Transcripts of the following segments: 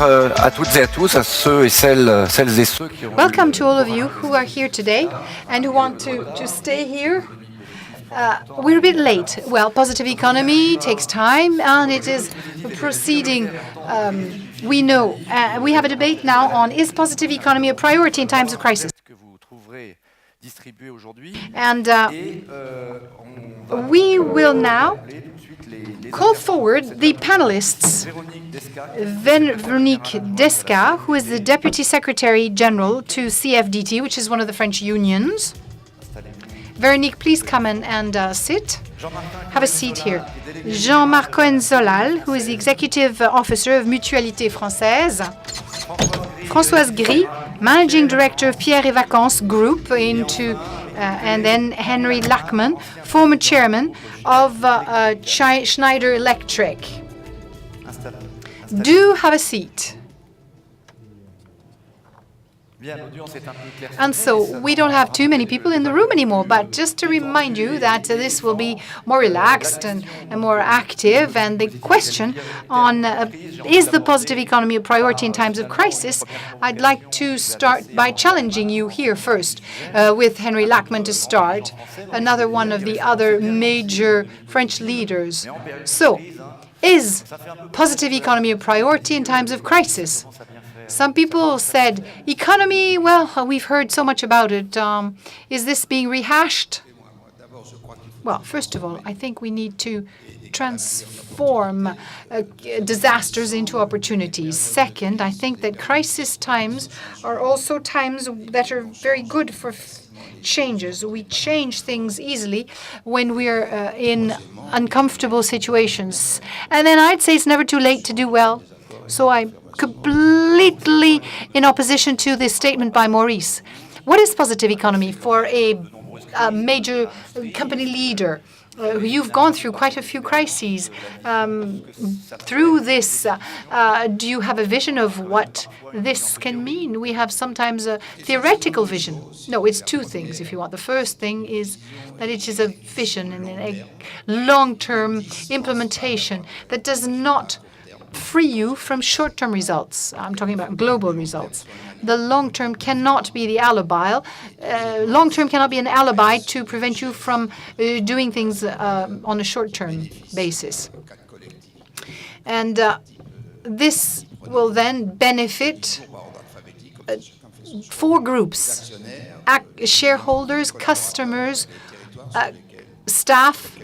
à toutes et à tous, à ceux et celles et ceux qui ont... Welcome to all of you who are here today and who want to stay here. We're a bit late. Well, positive economy takes time and it is proceeding. We know. We have a debate now on is positive economy a priority in times of crisis? And we will now call forward the panelists, V.Descacq, who is the Deputy Secretary General to CFDT, which is one of the French unions. Véronique, please come and sit. Have a seat here. Jean-Marc Cohen-Solal, who is the Executive Officer of Mutualité Française. Françoise Gri, Managing Director of Pierre et Vacances Group, and then H.Lachmann, former Chairman of Schneider Electric. Do have a seat. And so we don't have too many people in the room anymore, but just to remind you that this will be more relaxed and more active. And the question on is the positive economy a priority in times of crisis, I'd like to start by challenging you here first with H.Lachmann to start, another one of the other major French leaders. So, is positive economy a priority in times of crisis? Some people said, economy, well, we've heard so much about it. Is this being rehashed? Well, first of all, I think we need to transform disasters into opportunities. Second, I think that crisis times are also times that are very good for changes. We change things easily when we're in uncomfortable situations. And then I'd say it's never too late to do well. So I'm completely in opposition to this statement by Maurice. What is positive economy for a major company leader? You've gone through quite a few crises. Through this, do you have a vision of what this can mean? We have sometimes a theoretical vision. No, it's two things, if you want. The first thing is that it is a vision and a long-term implementation that does not free you from short-term results. I'm talking about global results. The long-term cannot be the alibi. Long-term cannot be an alibi to prevent you from doing things on a short-term basis. And this will then benefit four groups: shareholders, customers, staff,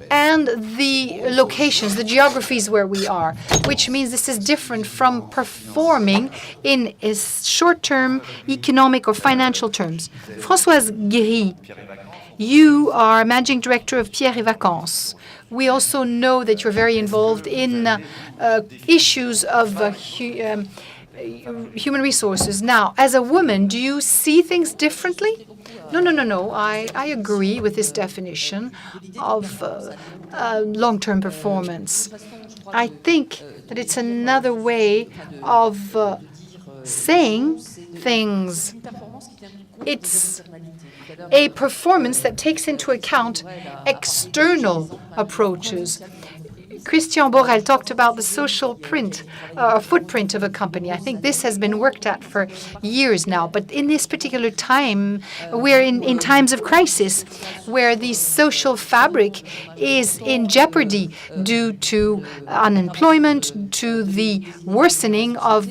and the locations, the geographies where we are, which means this is different from performing in short-term economic or financial terms. Françoise Gri, you are Managing Director of Pierre et Vacances. We also know that you're very involved in issues of human resources. Now, as a woman, do you see things differently? No. I agree with this definition of long-term performance. I think that it's another way of saying things. It's a performance that takes into account external approaches. Christian Borel talked about the social footprint of a company. I think this has been worked at for years now. But in this particular time, we're in times of crisis where the social fabric is in jeopardy due to unemployment, to the worsening of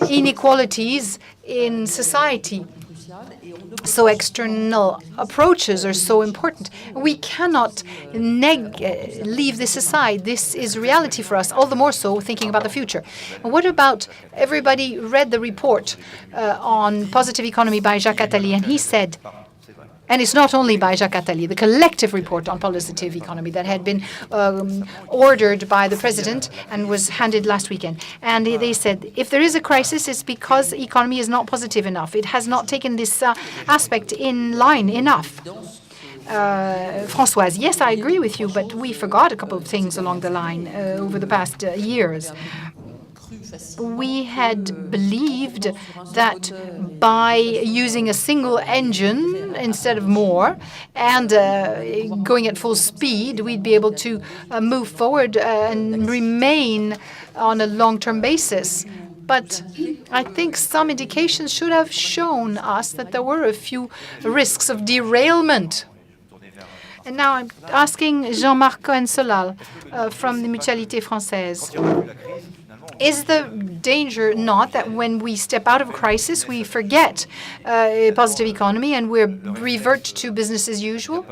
inequalities in society. So external approaches are so important. We cannot leave this aside. This is reality for us, all the more so thinking about the future. And what about everybody read the report on positive economy by Jacques Attali, and he said, and it's not only by Jacques Attali, the collective report on positive economy that had been ordered by the president and was handed last weekend. And they said, if there is a crisis, it's because the economy is not positive enough. It has not taken this aspect in line enough. Françoise, yes, I agree with you, but we forgot a couple of things along the line over the past years. We had believed that by using a single engine instead of more and going at full speed, we'd be able to move forward and remain on a long-term basis. But I think some indications should have shown us that there were a few risks of derailment. And now I'm asking Jean-Marc Cohen-Solal from the Mutualité Française. Is the danger not that when we step out of a crisis, we forget a positive economy and we revert to business as usual?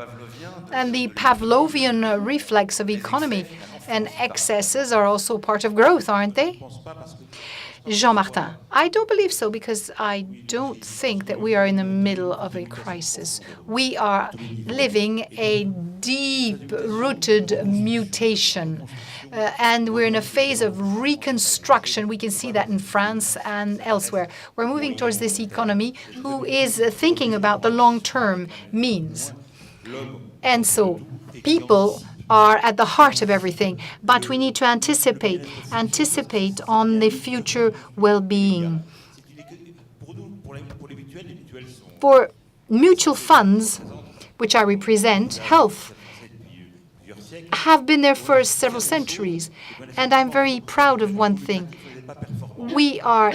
And the Pavlovian reflex of economy and excesses are also part of growth, aren't they? Jean-Martin, I don't believe so, because I don't think that we are in the middle of a crisis. We are living a deep-rooted mutation. And we're in a phase of reconstruction. We can see that in France and elsewhere. We're moving towards this economy who is thinking about the long-term means. And so people are at the heart of everything, but we need to anticipate on the future well-being. For mutual funds, which I represent, health have been there for several centuries, and I'm very proud of one thing. We are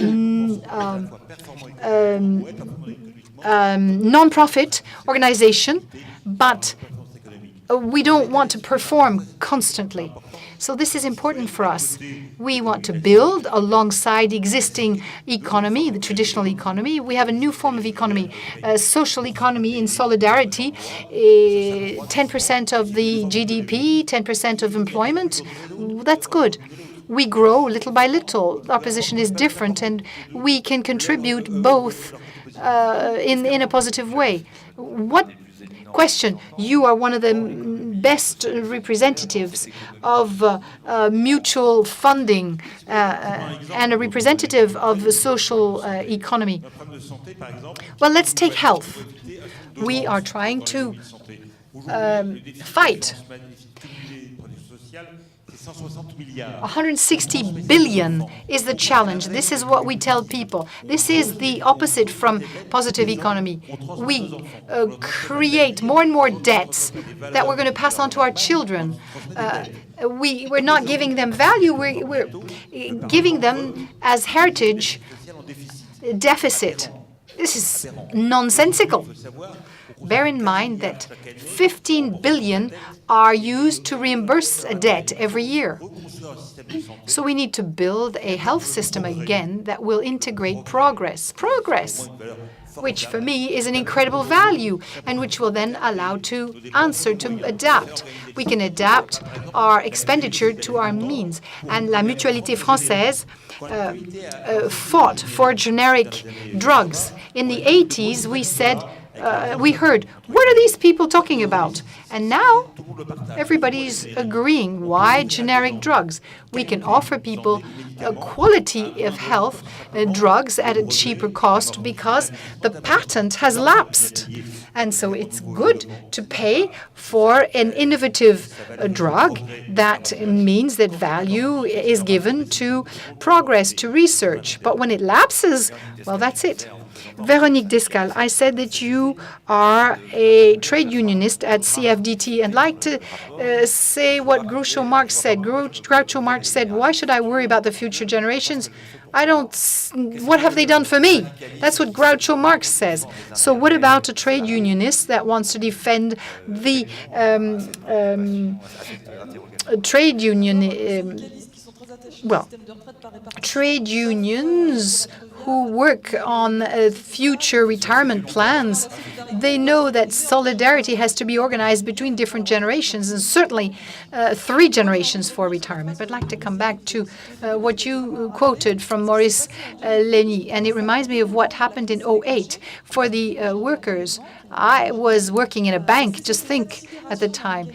non-profit organization, but we don't want to perform constantly. So this is important for us. We want to build alongside the existing economy, the traditional economy. We have a new form of economy, a social economy in solidarity, 10% of the GDP, 10% of employment. That's good. We grow little by little. Our position is different, and we can contribute both in a positive way. What question? You are one of the best representatives of mutual funding and a representative of the social economy. Well, let's take health. We are trying to fight. 160 billion is the challenge. This is what we tell people. This is the opposite from positive economy. We create more and more debts that we're going to pass on to our children. We're not giving them value. We're giving them as heritage deficit. This is nonsensical. Bear in mind that 15 billion are used to reimburse a debt every year. So we need to build a health system again that will integrate progress, which for me is an incredible value and which will then allow to answer, to adapt. We can adapt our expenditure to our means. And La Mutualité Française fought for generic drugs. In the 80s, we said, we heard, what are these people talking about? And now everybody's agreeing. Why generic drugs? We can offer people a quality of health drugs at a cheaper cost because the patent has lapsed. And so it's good to pay for an innovative drug. That means that value is given to progress, to research. But when it lapses, well, that's it. V.Descacq, I said that you are a trade unionist at CFDT, and like to say what Groucho Marx said. Groucho Marx said, "Why should I worry about the future generations? What have they done for me?" That's what Groucho Marx says. So what about a trade unionist that wants to defend the trade union? Trade unions who work on future retirement plans, they know that solidarity has to be organized between different generations, and certainly 3 generations for retirement. But I'd like to come back to what you quoted from Maurice Lenny, and it reminds me of what happened in 2008 for the workers. I was working in a bank, just think at the time.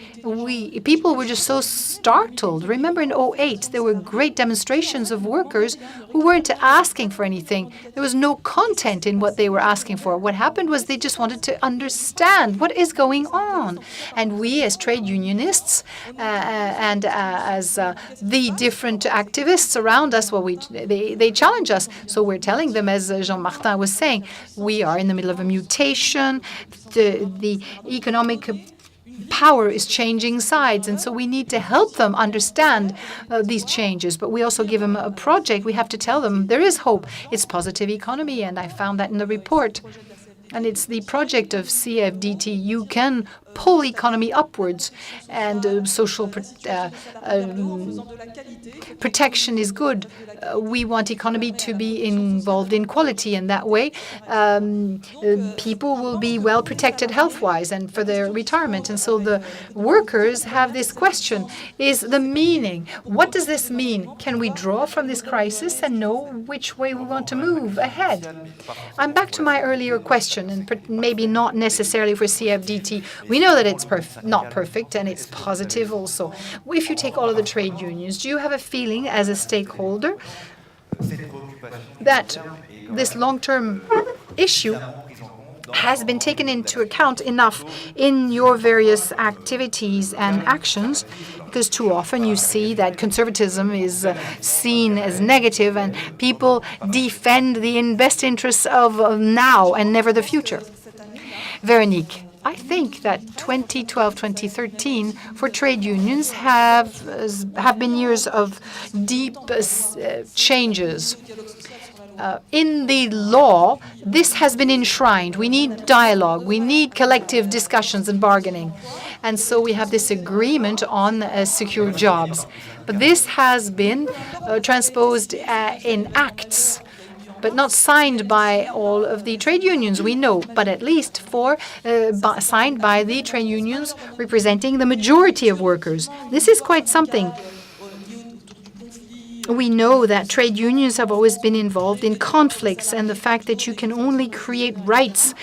People were just so startled. Remember in 2008, there were great demonstrations of workers who weren't asking for anything. There was no content in what they were asking for. What happened was they just wanted to understand what is going on. And we as trade unionists and as the different activists around us, well, they challenge us. So we're telling them, as Jean-Martin was saying, we are in the middle of a mutation. The economic power is changing sides, and so we need to help them understand these changes. But we also give them a project. We have to tell them there is hope. It's positive economy, and I found that in the report. And it's the project of CFDT. You can pull economy upwards, and social protection is good. We want economy to be involved in quality, and that way people will be well protected health-wise and for their retirement. And so the workers have this question, is the meaning. What does this mean? Can we draw from this crisis and know which way we want to move ahead? I'm back to my earlier question, and maybe not necessarily for CFDT. We know that it's not perfect, and it's positive also. If you take all of the trade unions, do you have a feeling as a stakeholder that this long-term issue has been taken into account enough in your various activities and actions? Because too often you see that conservatism is seen as negative, and people defend the best interests of now and never the future. Veronique, I think that 2012-2013 for trade unions have been years of deep changes. In the law, this has been enshrined. We need dialogue. We need collective discussions and bargaining. And so we have this agreement on secure jobs. But this has been transposed in acts, but not signed by all of the trade unions, we know, but at least signed by the trade unions representing the majority of workers. This is quite something. We know that trade unions have always been involved in conflicts, and the fact that you can only create rights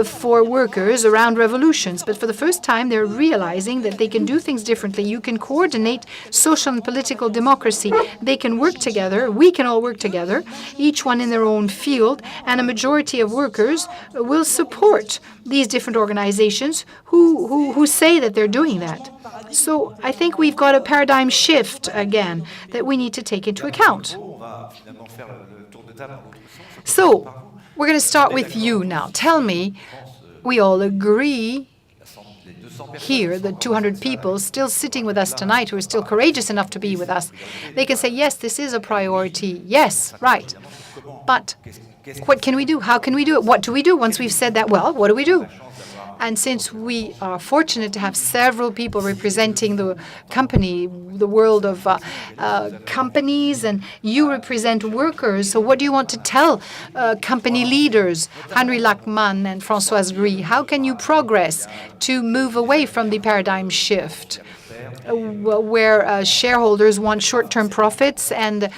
for workers around revolutions. But for the first time, they're realizing that they can do things differently. You can coordinate social and political democracy. They can work together. We can all work together, each one in their own field, and a majority of workers will support these different organizations who say that they're doing that. So I think we've got a paradigm shift again that we need to take into account. So we're going to start with you now. Tell me, we all agree here, the 200 people still sitting with us tonight who are still courageous enough to be with us. They can say, yes, this is a priority. Yes, right. But what can we do? How can we do it? What do we do once we've said that? Well, what do we do? And since we are fortunate to have several people representing the company, the world of companies, and you represent workers, so what do you want to tell company leaders, H.Lachmann and F.Gri? How can you progress to move away from the paradigm shift, where shareholders want short-term profits and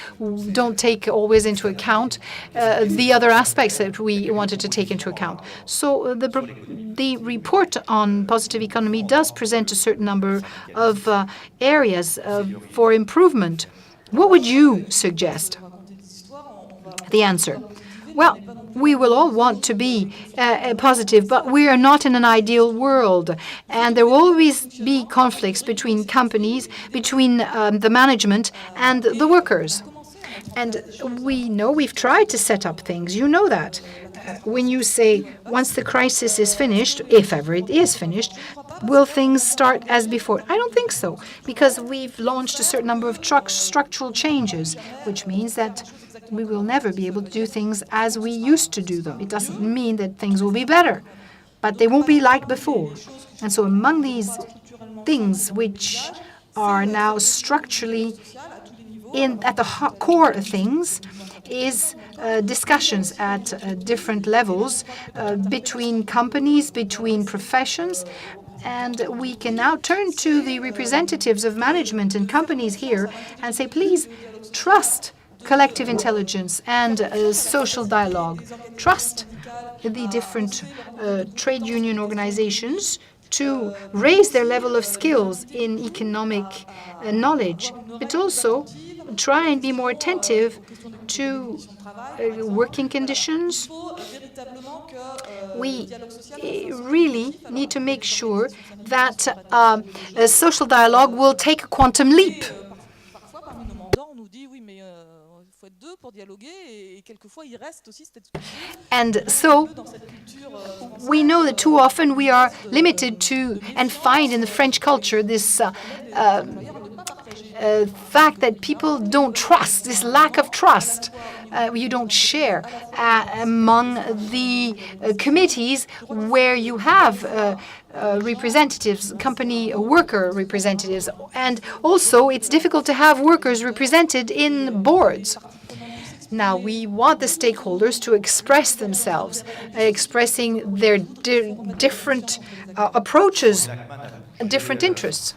don't take always into account the other aspects that we wanted to take into account. So the report on positive economy does present a certain number of areas for improvement. What would you suggest? The answer. Well, we will all want to be positive, but we are not in an ideal world. And there will always be conflicts between companies, between the management and the workers. And we know we've tried to set up things. You know that. When you say, once the crisis is finished, if ever it is finished, will things start as before? I don't think so, because we've launched a certain number of structural changes, which means that we will never be able to do things as we used to do them. It doesn't mean that things will be better, but they won't be like before. And so among these things which are now structurally at the core of things is discussions at different levels between companies, between professions. And we can now turn to the representatives of management and companies here and say, please trust collective intelligence and social dialogue. Trust the different trade union organizations to raise their level of skills in economic knowledge, but also try and be more attentive to working conditions. We really need to make sure that social dialogue will take a quantum leap. And so we know that too often we are limited to and find in the French culture this fact that people don't trust, this lack of trust. You don't share among the committees where you have representatives, company worker representatives. And also, it's difficult to have workers represented in boards. Now, we want the stakeholders to express themselves, expressing their different approaches, different interests.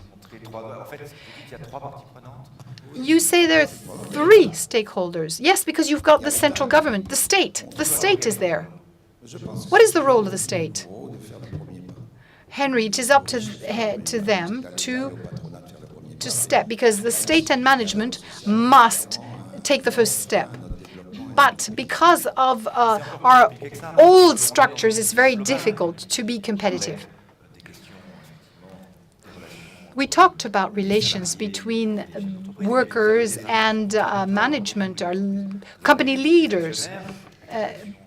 You say there are 3 stakeholders. Yes, because you've got the central government, the state. The state is there. What is the role of the state? Henri, it is up to them to step, because the state and management must take the first step. But because of our old structures, it's very difficult to be competitive. We talked about relations between workers and management or company leaders.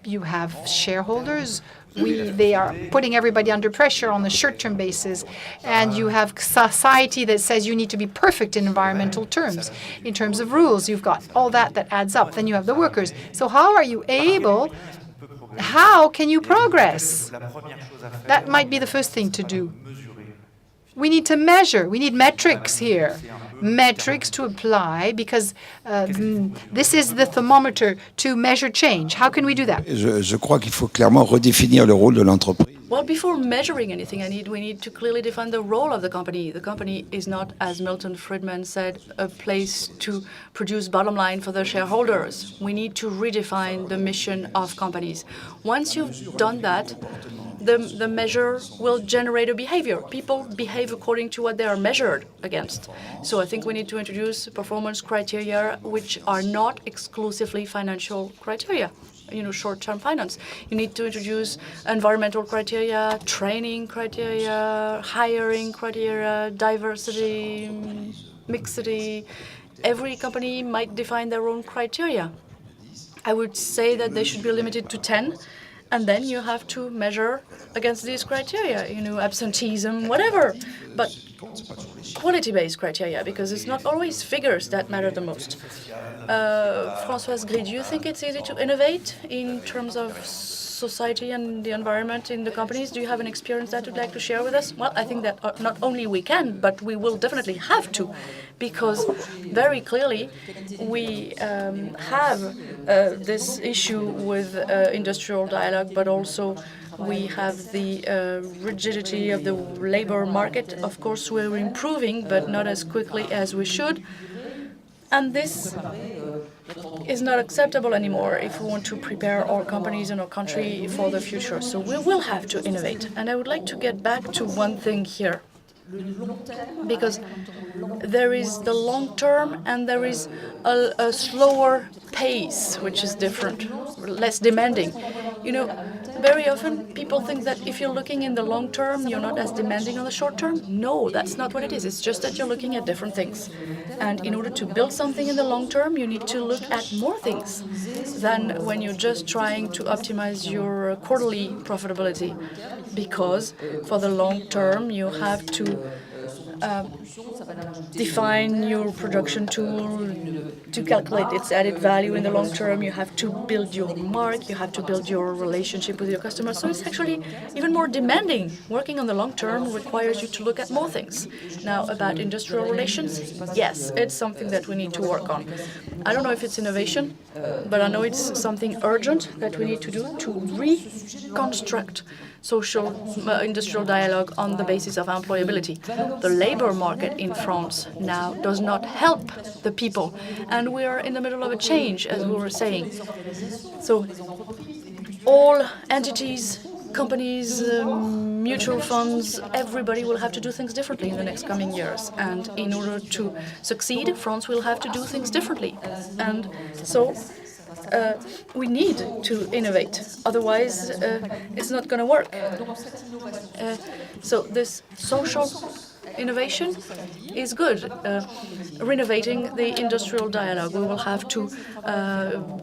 You have shareholders. They are putting everybody under pressure on a short-term basis. And you have society that says you need to be perfect in environmental terms. In terms of rules, you've got all that adds up. Then you have the workers. So how can you progress? That might be the first thing to do. We need to measure. We need metrics here. Metrics to apply, because this is the thermometer to measure change. How can we do that? Je crois qu'il faut clairement redéfinir le rôle de l'entreprise. Well, before measuring anything, we need to clearly define the role of the company. The company is not, as Milton Friedman said, a place to produce bottom line for the shareholders. We need to redefine the mission of companies. Once you've done that, the measure will generate a behavior. People behave according to what they are measured against. So I think we need to introduce performance criteria which are not exclusively financial criteria. Short-term finance. You need to introduce environmental criteria, training criteria, hiring criteria, diversity, mixity. Every company might define their own criteria. I would say that they should be limited to 10, and then you have to measure against these criteria, absenteeism, whatever. But quality-based criteria, because it's not always figures that matter the most. Françoise Gri, do you think it's easy to innovate in terms of society and the environment in the companies? Do you have an experience that you'd like to share with us? Well, I think that not only we can, but we will definitely have to, because very clearly we have this issue with industrial dialogue, but also we have the rigidity of the labor market. Of course, we're improving, but not as quickly as we should. And this is not acceptable anymore if we want to prepare our companies and our country for the future. So we will have to innovate. And I would like to get back to one thing here, because there is the long term and there is a slower pace, which is different, less demanding. Very often people think that if you're looking in the long term, you're not as demanding on the short term. No, that's not what it is. It's just that you're looking at different things. And in order to build something in the long term, you need to look at more things than when you're just trying to optimize your quarterly profitability. Because for the long term, you have to define your production tool to calculate its added value in the long term. You have to build your mark, you have to build your relationship with your customers. So it's actually even more demanding. Working on the long term requires you to look at more things. Now, about industrial relations, yes, it's something that we need to work on. I don't know if it's innovation, but I know it's something urgent that we need to do to reconstruct social industrial dialogue on the basis of employability. The labor market in France now does not help the people, and we are in the middle of a change, as we were saying. So all entities, companies, mutual funds, everybody will have to do things differently in the next coming years. And in order to succeed, France will have to do things differently. And so we need to innovate, otherwise it's not going to work. So this social innovation is good. Renovating the industrial dialogue. We will have to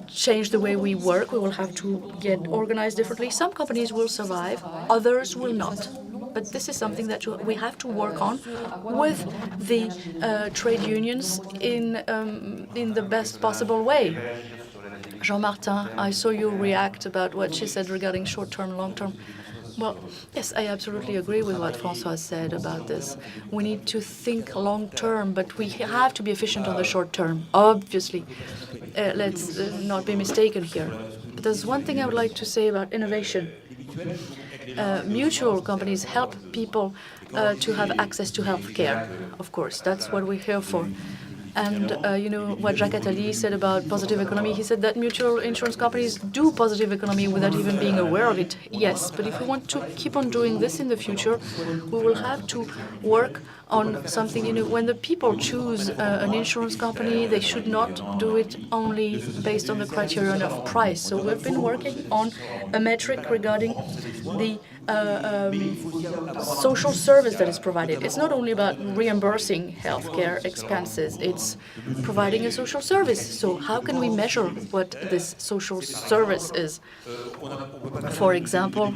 change the way we work. We will have to get organized differently. Some companies will survive, others will not. But this is something that we have to work on with the trade unions in the best possible way. Jean-Martin, I saw you react about what she said regarding short-term, long-term. Well, yes, I absolutely agree with what François said about this. We need to think long-term, but we have to be efficient on the short-term, obviously. Let's not be mistaken here. But there's one thing I would like to say about innovation. Mutual companies help people to have access to health care, of course. That's what we're here for. And you know what Jacques Attali said about positive economy? He said that mutual insurance companies do positive economy without even being aware of it. Yes, but if we want to keep on doing this in the future, we will have to work on something. You know, when the people choose an insurance company, they should not do it only based on the criterion of price. So we've been working on a metric regarding the social service that is provided. It's not only about reimbursing healthcare expenses, it's providing a social service. So how can we measure what this social service is? For example,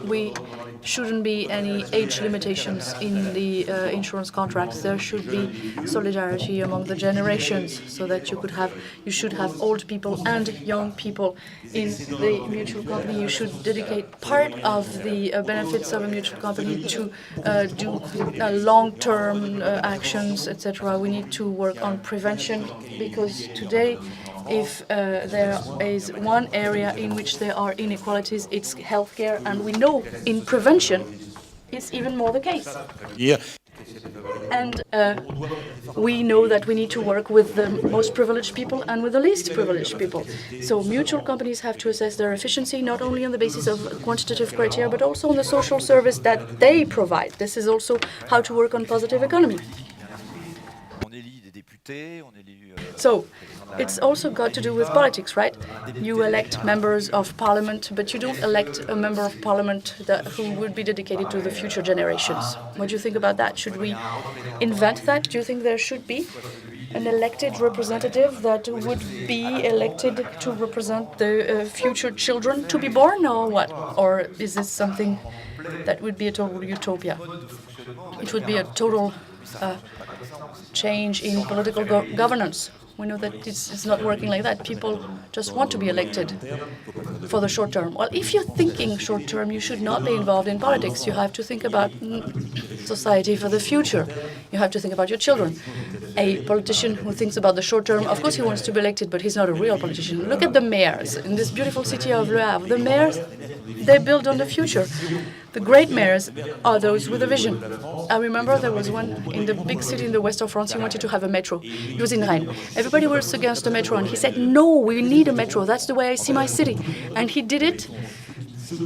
we shouldn't be any age limitations in the insurance contracts. There should be solidarity among the generations so that you should have old people and young people in the mutual company. You should dedicate part of the benefits of a mutual company to do long-term actions, etc. We need to work on prevention, because today, if there is one area in which there are inequalities, it's healthcare, and we know in prevention it's even more the case. Yeah. And we know that we need to work with the most privileged people and with the least privileged people. So mutual companies have to assess their efficiency not only on the basis of quantitative criteria, but also on the social service that they provide. This is also how to work on positive economy. So it's also got to do with politics, right? You elect members of parliament, but you don't elect a member of parliament who would be dedicated to the future generations. What do you think about that? Should we invent that? Do you think there should be an elected representative that would be elected to represent the future children to be born, or what? Or is this something that would be a total utopia? It would be a total change in political governance. We know that it's not working like that. People just want to be elected for the short term. Well, if you're thinking short term, you should not be involved in politics. You have to think about society for the future. You have to think about your children. A politician who thinks about the short term, of course he wants to be elected, but he's not a real politician. Look at the mayors in this beautiful city of Le Havre. The mayors, they build on the future. The great mayors are those with a vision. I remember there was one in the big city in the west of France. He wanted to have a metro. It was in Rennes. Everybody was against the metro, and he said, "No, we need a metro. That's the way I see my city." And he did it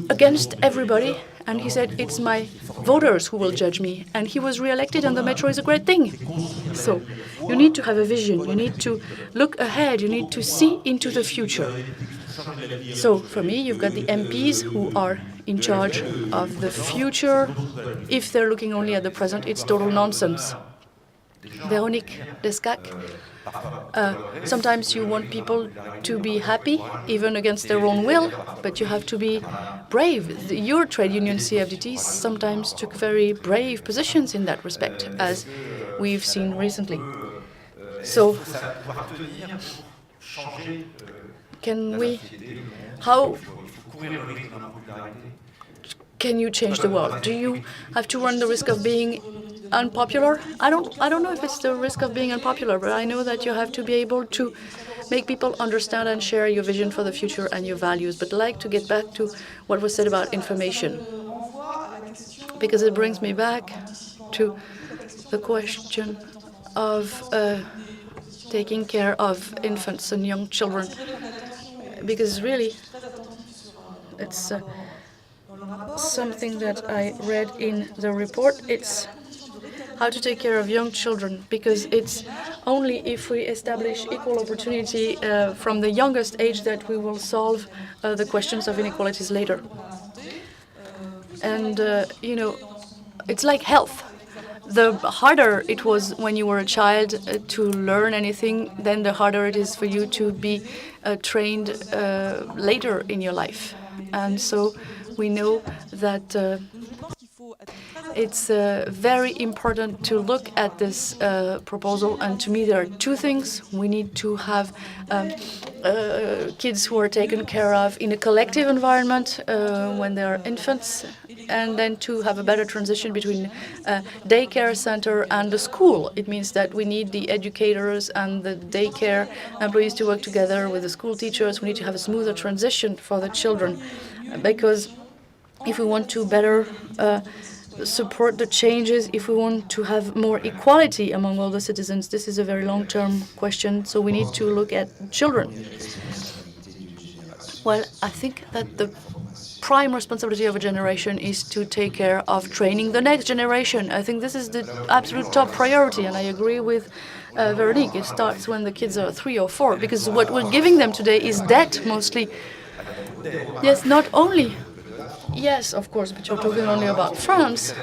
against everybody. And he said, "It's my voters who will judge me." And he was re-elected, and the metro is a great thing. So you need to have a vision. You need to look ahead. You need to see into the future. So for me, you've got the MPs who are in charge of the future. If they're looking only at the present, it's total nonsense. V.Descacq, sometimes you want people to be happy, even against their own will, but you have to be brave. Your trade union, CFDT, sometimes took very brave positions in that respect, as we've seen recently. So, how can you change the world? Do you have to run the risk of being unpopular? I don't know if it's the risk of being unpopular, but I know that you have to be able to make people understand and share your vision for the future and your values. But I'd like to get back to what was said about information, because it brings me back to the question of taking care of infants and young children, because really it's something that I read in the report. It's how to take care of young children, because it's only if we establish equal opportunity from the youngest age that we will solve the questions of inequalities later. And, you know, it's like health. the harder it was when you were a child to learn anything, then the harder it is for you to be trained later in your life. And so we know that it's very important to look at this proposal, and to me there are two things. We need to have kids who are taken care of in a collective environment when they are infants, and then to have a better transition between daycare center and the school. It means that we need the educators and the daycare employees to work together with the school teachers. We need to have a smoother transition for the children, because if we want to better support the changes, if we want to have more equality among all the citizens, this is a very long-term question, so we need to look at children. Well, I think that the prime responsibility of a generation is to take care of training the next generation. I think this is the absolute top priority, and I agree with Veronique. It starts when the kids are 3 or 4, because what we're giving them today is debt, mostly. Yes, not only. Yes, of course, but you're talking only about France.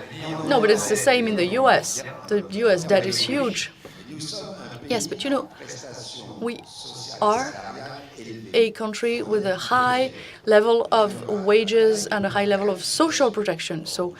No, but it's the same in the US. The US debt is huge. Yes, but you know, we are a country with a high level of wages and a high level of social protection. So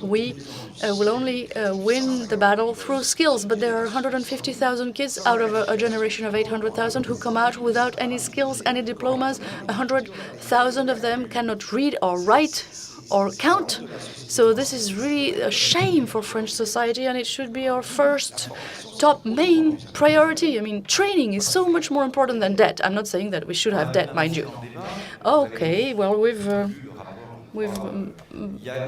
we will only win the battle through skills. But there are 150,000 kids out of a generation of 800,000 who come out without any skills, any diplomas. 100,000 of them cannot read or write or count. So this is really a shame for French society, and it should be our first top main priority. I mean, training is so much more important than debt. I'm not saying that we should have debt, mind you. Okay, well, we've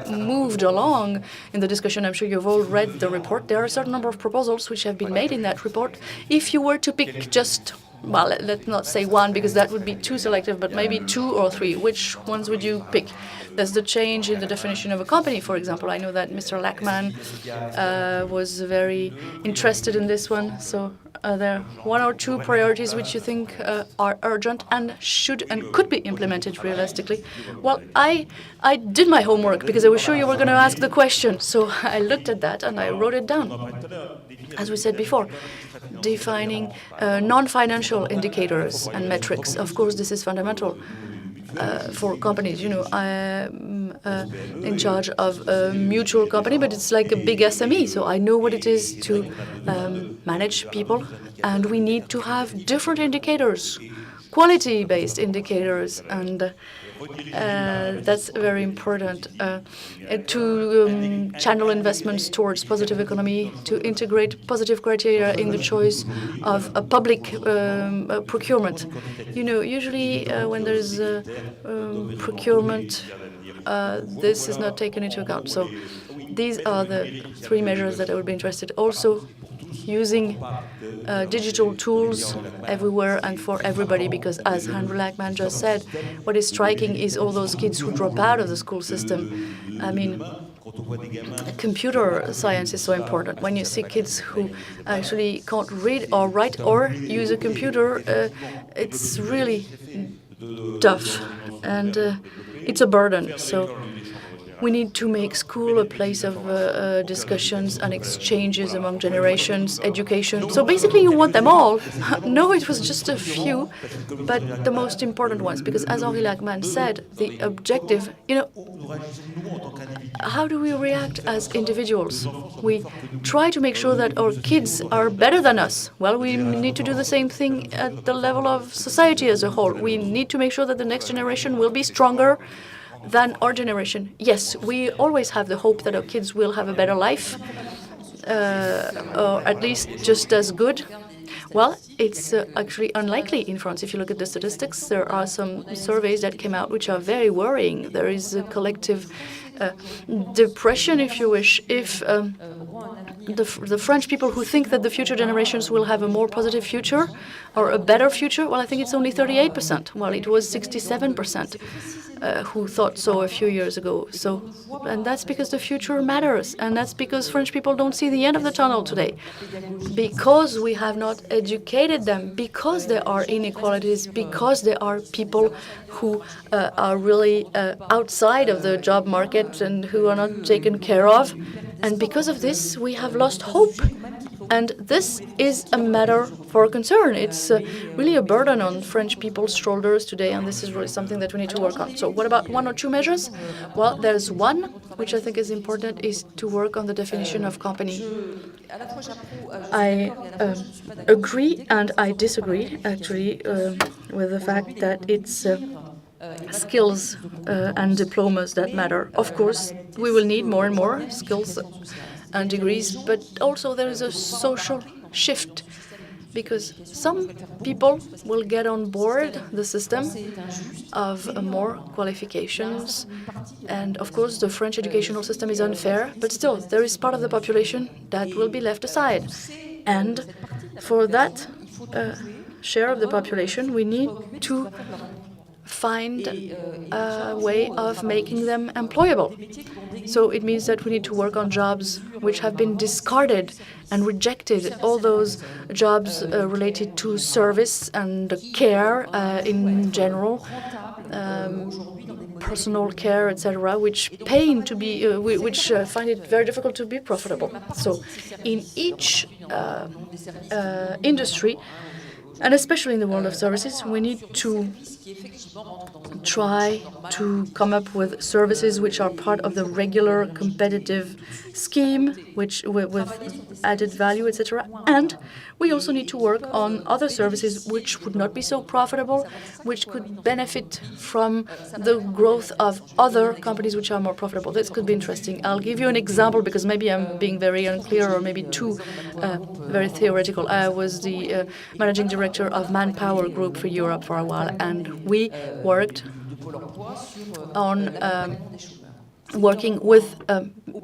moved along in the discussion. I'm sure you've all read the report. There are a certain number of proposals which have been made in that report. If you were to pick just, well, let's not say one, because that would be too selective, but maybe 2 or 3, which ones would you pick? There's the change in the definition of a company, for example. I know that Mr. Lachmann was very interested in this one. So are there 1 or 2 priorities which you think are urgent and should and could be implemented realistically? Well, I did my homework because I was sure you were going to ask the question. So I looked at that and I wrote it down. As we said before, defining non-financial indicators and metrics. Of course, this is fundamental. For companies, you know, I'm in charge of a mutual company, but it's like a big SME, so I know what it is to manage people, and we need to have different indicators, quality-based indicators, and that's very important to channel investments towards positive economy, to integrate positive criteria in the choice of a public procurement. You know, usually when there's procurement, this is not taken into account. So these are the 3 measures that I would be interested. Also, using digital tools everywhere and for everybody, because as Henri Lachmann just said, what is striking is all those kids who drop out of the school system. I mean, computer science is so important. When you see kids who actually can't read or write or use a computer, it's really tough, and it's a burden. So we need to make school a place of discussions and exchanges among generations, education. So basically you want them all. No, it was just a few, but the most important ones, because as Henri Lachmann said, the objective, you know, how do we react as individuals? We try to make sure that our kids are better than us. Well, we need to do the same thing at the level of society as a whole. We need to make sure that the next generation will be stronger than our generation. Yes, we always have the hope that our kids will have a better life, or at least just as good. Well, it's actually unlikely in France. If you look at the statistics, there are some surveys that came out which are very worrying. There is a collective depression, if you wish, if the French people who think that the future generations will have a more positive future or a better future, well, I think it's only 38%. Well, it was 67% who thought so a few years ago. So, and that's because the future matters, and that's because French people don't see the end of the tunnel today, because we have not educated them, because there are inequalities, because there are people who are really outside of the job market and who are not taken care of. And because of this, we have lost hope. And this is a matter for concern. It's really a burden on French people's shoulders today, and this is really something that we need to work on. So what about one or two measures? Well, there's one, which I think is important, is to work on the definition of company. I agree and I disagree, actually, with the fact that it's skills and diplomas that matter. Of course, we will need more and more skills and degrees, but also there is a social shift because some people will get on board the system of more qualifications. And of course, the French educational system is unfair, but still, there is part of the population that will be left aside. And for that share of the population, we need to find a way of making them employable. So it means that we need to work on jobs which have been discarded and rejected, all those jobs related to service and care in general, personal care, etc., which find it very difficult to be profitable. So in each industry, and especially in the world of services, we need to try to come up with services which are part of the regular competitive scheme, which with added value, etc. And we also need to work on other services which would not be so profitable, which could benefit from the growth of other companies which are more profitable. This could be interesting. I'll give you an example because maybe I'm being very unclear or maybe too very theoretical. I was the managing director of Manpower Group for Europe for a while, and we worked on working with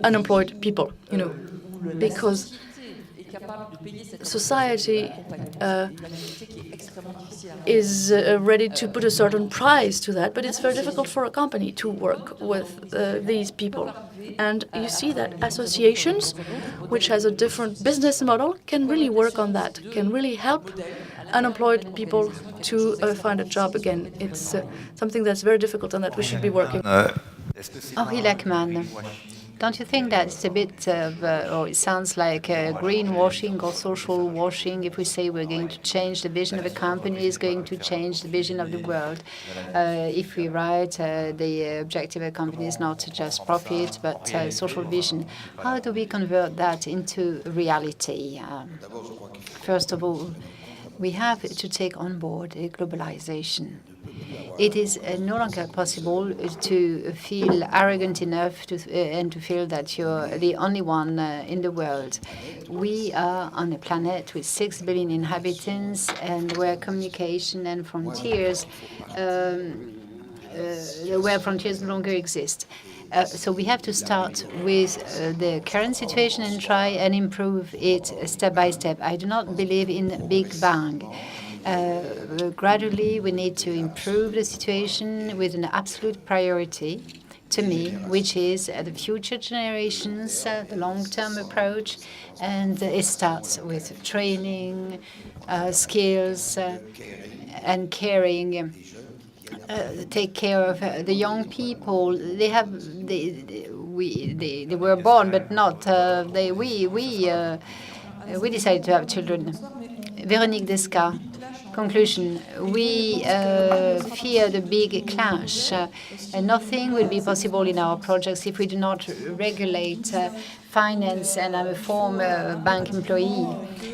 unemployed people, because society is ready to put a certain price to that, but it's very difficult for a company to work with these people. And you see that associations, which has a different business model, can really work on that, can really help unemployed people to find a job again. It's something that's very difficult and that we should be working. H.Lachmann, don't you think that it's a bit of, or it sounds like greenwashing or social washing if we say we're going to change the vision of a company, is going to change the vision of the world? If we write the objective of a company is not just profit, but social vision, how do we convert that into reality? First of all, we have to take on board globalization. It is no longer possible to feel arrogant enough and to feel that you're the only one in the world. We are on a planet with 6 billion inhabitants, and where communication and frontiers, no longer exist. So we have to start with the current situation and try and improve it step by step. I do not believe in Big Bang. Gradually, we need to improve the situation with an absolute priority, to me, which is the future generations, the long-term approach, and it starts with training, skills, and caring. Take care of the young people. They were born, but not. We decided to have children. V.Descacq. Conclusion. We fear the big clash. Nothing will be possible in our projects if we do not regulate finance, and I'm a former bank employee.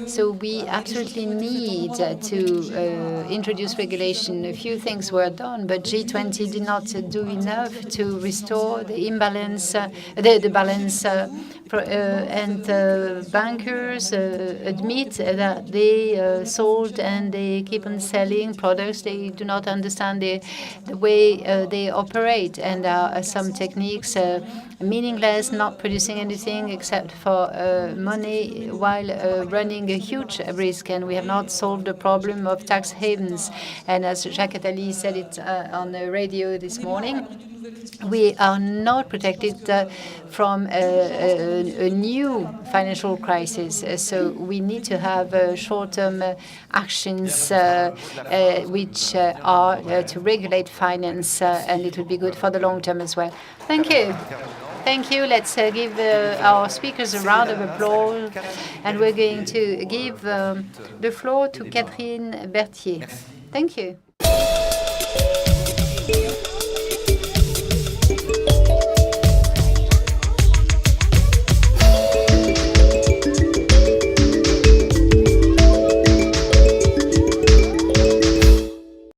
So we absolutely need to introduce regulation. A few things were done, but G20 did not do enough to restore the imbalance, the balance, and bankers admit that they sold and they keep on selling products. They do not understand the way they operate, and some techniques meaningless, not producing anything except for money, while running a huge risk. And we have not solved the problem of tax havens. And as Jacques Attali said it on the radio this morning, we are not protected from a new financial crisis. So we need to have short-term actions which are to regulate finance, and it would be good for the long term as well. Thank you. Thank you. Let's give our speakers a round of applause. And we're going to give the floor to Catherine Berthier. Thank you.